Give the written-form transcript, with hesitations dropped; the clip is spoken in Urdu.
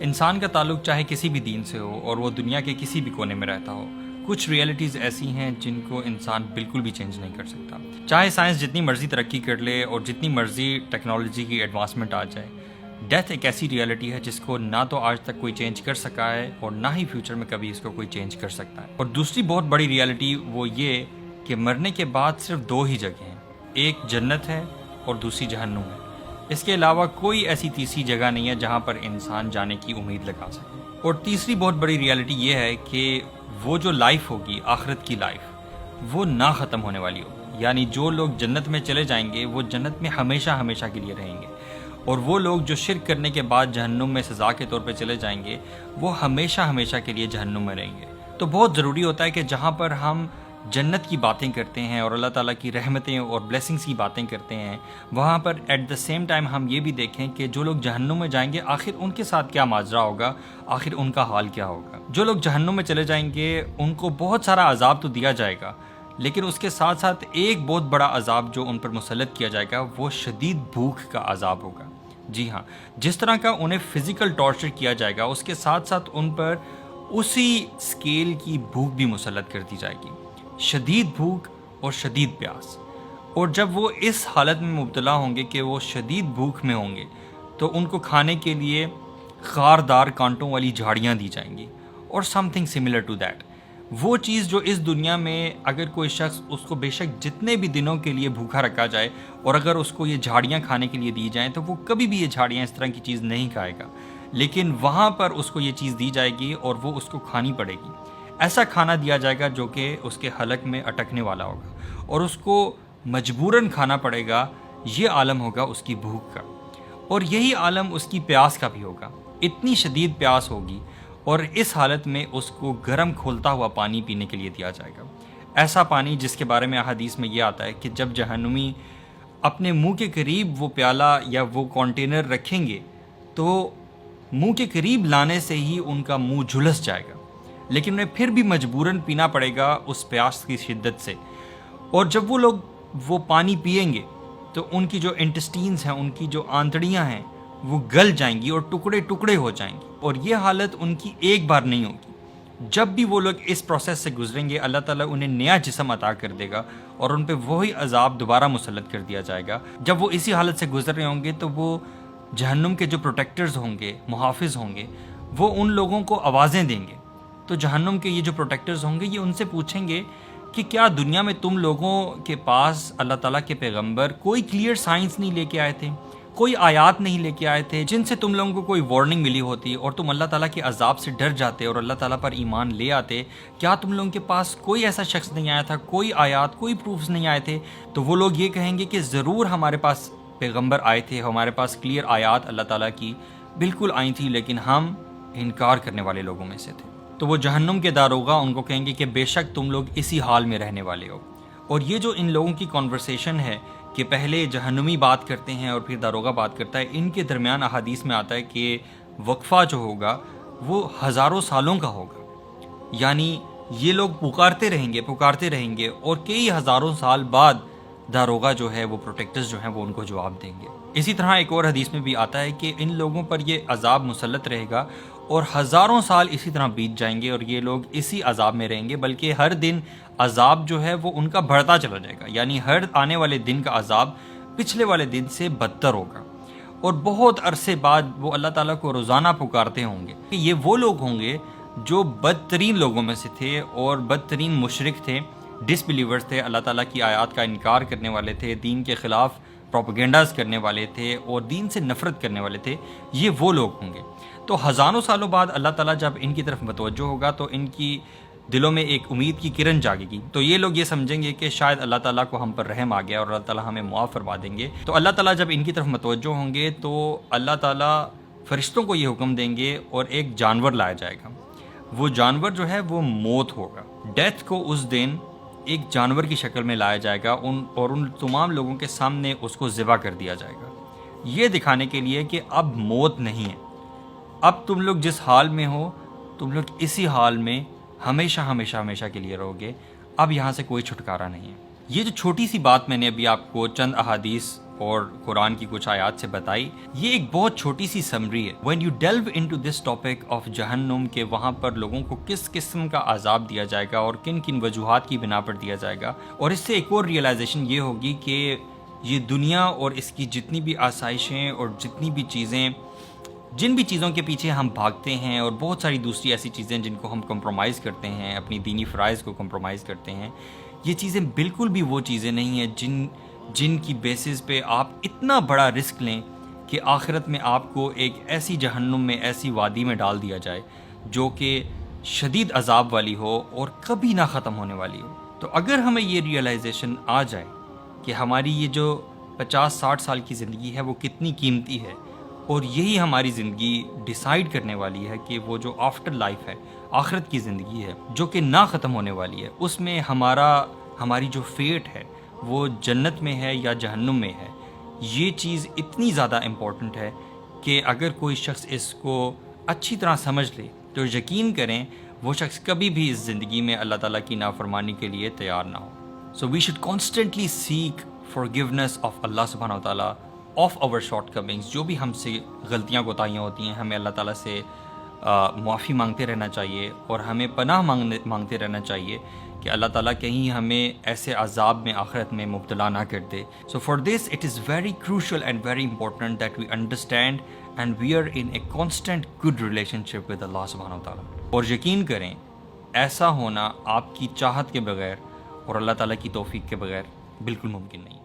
انسان کا تعلق چاہے کسی بھی دین سے ہو اور وہ دنیا کے کسی بھی کونے میں رہتا ہو، کچھ ریئلٹیز ایسی ہیں جن کو انسان بالکل بھی چینج نہیں کر سکتا. چاہے سائنس جتنی مرضی ترقی کر لے اور جتنی مرضی ٹیکنالوجی کی ایڈوانسمنٹ آ جائے، ڈیتھ ایک ایسی ریئلٹی ہے جس کو نہ تو آج تک کوئی چینج کر سکا ہے اور نہ ہی فیوچر میں کبھی اس کو کوئی چینج کر سکتا ہے. اور دوسری بہت بڑی ریئلٹی وہ یہ کہ مرنے کے بعد صرف دو ہی جگہیں ہیں، ایک جنت ہے اور دوسری جہنم ہے. اس کے علاوہ کوئی ایسی تیسری جگہ نہیں ہے جہاں پر انسان جانے کی امید لگا سکے. اور تیسری بہت بڑی ریئلٹی یہ ہے کہ وہ جو لائف ہوگی، آخرت کی لائف، وہ نہ ختم ہونے والی ہوگی. یعنی جو لوگ جنت میں چلے جائیں گے وہ جنت میں ہمیشہ ہمیشہ کے لیے رہیں گے، اور وہ لوگ جو شرک کرنے کے بعد جہنم میں سزا کے طور پہ چلے جائیں گے وہ ہمیشہ ہمیشہ کے لیے جہنم میں رہیں گے. تو بہت ضروری ہوتا ہے کہ جہاں پر ہم جنت کی باتیں کرتے ہیں اور اللہ تعالیٰ کی رحمتیں اور بلیسنگز کی باتیں کرتے ہیں، وہاں پر ایٹ دا سیم ٹائم ہم یہ بھی دیکھیں کہ جو لوگ جہنم میں جائیں گے آخر ان کے ساتھ کیا ماجرا ہوگا، آخر ان کا حال کیا ہوگا. جو لوگ جہنم میں چلے جائیں گے ان کو بہت سارا عذاب تو دیا جائے گا، لیکن اس کے ساتھ ساتھ ایک بہت بڑا عذاب جو ان پر مسلط کیا جائے گا وہ شدید بھوک کا عذاب ہوگا. جی ہاں، جس طرح کا انہیں فزیکل ٹارچر کیا جائے گا اس کے ساتھ ساتھ ان پر اسی سکیل کی بھوک بھی مسلط کر دی جائے گی، شدید بھوک اور شدید پیاس. اور جب وہ اس حالت میں مبتلا ہوں گے کہ وہ شدید بھوک میں ہوں گے تو ان کو کھانے کے لیے خاردار کانٹوں والی جھاڑیاں دی جائیں گی اور something similar to that. وہ چیز جو اس دنیا میں اگر کوئی شخص اس کو بے شک جتنے بھی دنوں کے لیے بھوکا رکھا جائے اور اگر اس کو یہ جھاڑیاں کھانے کے لیے دی جائیں تو وہ کبھی بھی یہ جھاڑیاں اس طرح کی چیز نہیں کھائے گا، لیکن وہاں پر اس کو یہ چیز دی جائے گی اور وہ اس کو کھانی پڑے گی. ایسا کھانا دیا جائے گا جو کہ اس کے حلق میں اٹکنے والا ہوگا اور اس کو مجبوراً کھانا پڑے گا. یہ عالم ہوگا اس کی بھوک کا، اور یہی عالم اس کی پیاس کا بھی ہوگا. اتنی شدید پیاس ہوگی اور اس حالت میں اس کو گرم کھولتا ہوا پانی پینے کے لیے دیا جائے گا. ایسا پانی جس کے بارے میں احادیث میں یہ آتا ہے کہ جب جہنمی اپنے منہ کے قریب وہ پیالہ یا وہ کانٹینر رکھیں گے تو منہ کے قریب لانے سے ہی ان کا منہ جھلس جائے گا، لیکن انہیں پھر بھی مجبوراً پینا پڑے گا اس پیاس کی شدت سے. اور جب وہ لوگ وہ پانی پئیں گے تو ان کی جو انٹسٹینز ہیں، ان کی جو آنتڑیاں ہیں وہ گل جائیں گی اور ٹکڑے ٹکڑے ہو جائیں گی. اور یہ حالت ان کی ایک بار نہیں ہوگی. جب بھی وہ لوگ اس پروسیس سے گزریں گے اللہ تعالیٰ انہیں نیا جسم عطا کر دے گا اور ان پہ وہی عذاب دوبارہ مسلط کر دیا جائے گا. جب وہ اسی حالت سے گزر رہے ہوں گے تو وہ جہنم کے جو پروٹیکٹرز ہوں گے، محافظ ہوں گے، وہ ان لوگوں کو آوازیں دیں گے. تو جہنم کے یہ جو پروٹیکٹرز ہوں گے یہ ان سے پوچھیں گے کہ کیا دنیا میں تم لوگوں کے پاس اللہ تعالیٰ کے پیغمبر کوئی کلیئر سائنس نہیں لے کے آئے تھے، کوئی آیات نہیں لے کے آئے تھے جن سے تم لوگوں کو کوئی وارننگ ملی ہوتی اور تم اللہ تعالیٰ کے عذاب سے ڈر جاتے اور اللہ تعالیٰ پر ایمان لے آتے؟ کیا تم لوگوں کے پاس کوئی ایسا شخص نہیں آیا تھا، کوئی آیات، کوئی پروفز نہیں آئے تھے؟ تو وہ لوگ یہ کہیں گے کہ ضرور ہمارے پاس پیغمبر آئے تھے، ہمارے پاس کلیئر آیات اللہ تعالیٰ کی بالکل آئی تھی، لیکن ہم انکار کرنے والے لوگوں میں سے تھے. تو وہ جہنم کے داروغہ ان کو کہیں گے کہ بے شک تم لوگ اسی حال میں رہنے والے ہو. اور یہ جو ان لوگوں کی کنورسیشن ہے کہ پہلے جہنمی بات کرتے ہیں اور پھر داروغہ بات کرتا ہے، ان کے درمیان احادیث میں آتا ہے کہ وقفہ جو ہوگا وہ ہزاروں سالوں کا ہوگا. یعنی یہ لوگ پکارتے رہیں گے اور کئی ہزاروں سال بعد داروغہ جو ہے، وہ پروٹیکٹرز جو ہیں وہ ان کو جواب دیں گے. اسی طرح ایک اور حدیث میں بھی آتا ہے کہ ان لوگوں پر یہ عذاب مسلط رہے گا اور ہزاروں سال اسی طرح بیت جائیں گے اور یہ لوگ اسی عذاب میں رہیں گے، بلکہ ہر دن عذاب جو ہے وہ ان کا بڑھتا چلا جائے گا. یعنی ہر آنے والے دن کا عذاب پچھلے والے دن سے بدتر ہوگا. اور بہت عرصے بعد وہ اللہ تعالیٰ کو روزانہ پکارتے ہوں گے کہ یہ وہ لوگ ہوں گے جو بدترین لوگوں میں سے تھے اور بدترین مشرک تھے، ڈس بلیورز تھے، اللہ تعالیٰ کی آیات کا انکار کرنے والے تھے، دین کے خلاف پروپیگنڈاز کرنے والے تھے اور دین سے نفرت کرنے والے تھے. یہ وہ لوگ ہوں گے. تو ہزاروں سالوں بعد اللہ تعالیٰ جب ان کی طرف متوجہ ہوگا تو ان کی دلوں میں ایک امید کی کرن جاگے گی. تو یہ لوگ یہ سمجھیں گے کہ شاید اللہ تعالیٰ کو ہم پر رحم آ گیا اور اللہ تعالیٰ ہمیں معاف فرما دیں گے. تو اللہ تعالیٰ جب ان کی طرف متوجہ ہوں گے تو اللہ تعالیٰ فرشتوں کو یہ حکم دیں گے اور ایک جانور لایا جائے گا. وہ جانور جو ہے وہ موت ہوگا. ڈیتھ کو اس دن ایک جانور کی شکل میں لایا جائے گا اور ان تمام لوگوں کے سامنے اس کو ذبح کر دیا جائے گا، یہ دکھانے کے لیے کہ اب موت نہیں ہے. اب تم لوگ جس حال میں ہو تم لوگ اسی حال میں ہمیشہ ہمیشہ ہمیشہ کے لیے رہو گے. اب یہاں سے کوئی چھٹکارا نہیں ہے. یہ جو چھوٹی سی بات میں نے ابھی آپ کو چند احادیث اور قرآن کی کچھ آیات سے بتائی، یہ ایک بہت چھوٹی سی سمری ہے. When you delve into this topic of جہنم، کہ وہاں پر لوگوں کو کس قسم کا عذاب دیا جائے گا اور کن کن وجوہات کی بنا پر دیا جائے گا، اور اس سے ایک اور ریئلائزیشن یہ ہوگی کہ یہ دنیا اور اس کی جتنی بھی آسائشیں اور جتنی بھی چیزیں، جن بھی چیزوں کے پیچھے ہم بھاگتے ہیں، اور بہت ساری دوسری ایسی چیزیں جن کو ہم کمپرومائز کرتے ہیں، اپنی دینی فرائض کو کمپرومائز کرتے ہیں، یہ چیزیں بالکل بھی وہ چیزیں نہیں ہیں جن کی بیسس پہ آپ اتنا بڑا رسک لیں کہ آخرت میں آپ کو ایک ایسی جہنم میں، ایسی وادی میں ڈال دیا جائے جو کہ شدید عذاب والی ہو اور کبھی نہ ختم ہونے والی ہو. تو اگر ہمیں یہ ریئلائزیشن آ جائے کہ ہماری یہ جو 50-60 سال کی زندگی ہے وہ کتنی قیمتی ہے، اور یہی ہماری زندگی ڈیسائیڈ کرنے والی ہے کہ وہ جو آفٹر لائف ہے، آخرت کی زندگی ہے جو کہ نہ ختم ہونے والی ہے، اس میں ہماری جو فیٹ ہے وہ جنت میں ہے یا جہنم میں ہے، یہ چیز اتنی زیادہ امپورٹنٹ ہے کہ اگر کوئی شخص اس کو اچھی طرح سمجھ لے تو یقین کریں وہ شخص کبھی بھی اس زندگی میں اللہ تعالیٰ کی نافرمانی کے لیے تیار نہ ہو. So we should constantly seek forgiveness of اللہ سبحانہ و تعالیٰ آف our شارٹ کمنگس. جو بھی ہم سے غلطیاں کوتاہیاں ہوتی ہیں، ہمیں اللہ تعالیٰ سے معافی مانگتے رہنا چاہیے، اور ہمیں پناہ مانگتے رہنا چاہیے کہ اللہ تعالیٰ کہیں ہمیں ایسے عذاب میں آخرت میں مبتلا نہ کر دے. So for this it is very crucial and very important that we understand and we are in a constant good relationship with اللہ سبحانہ و تعالیٰ. اور یقین کریں ایسا ہونا آپ کی چاہت کے بغیر اور اللہ تعالیٰ کی توفیق کے بغیر بالکل ممکن نہیں.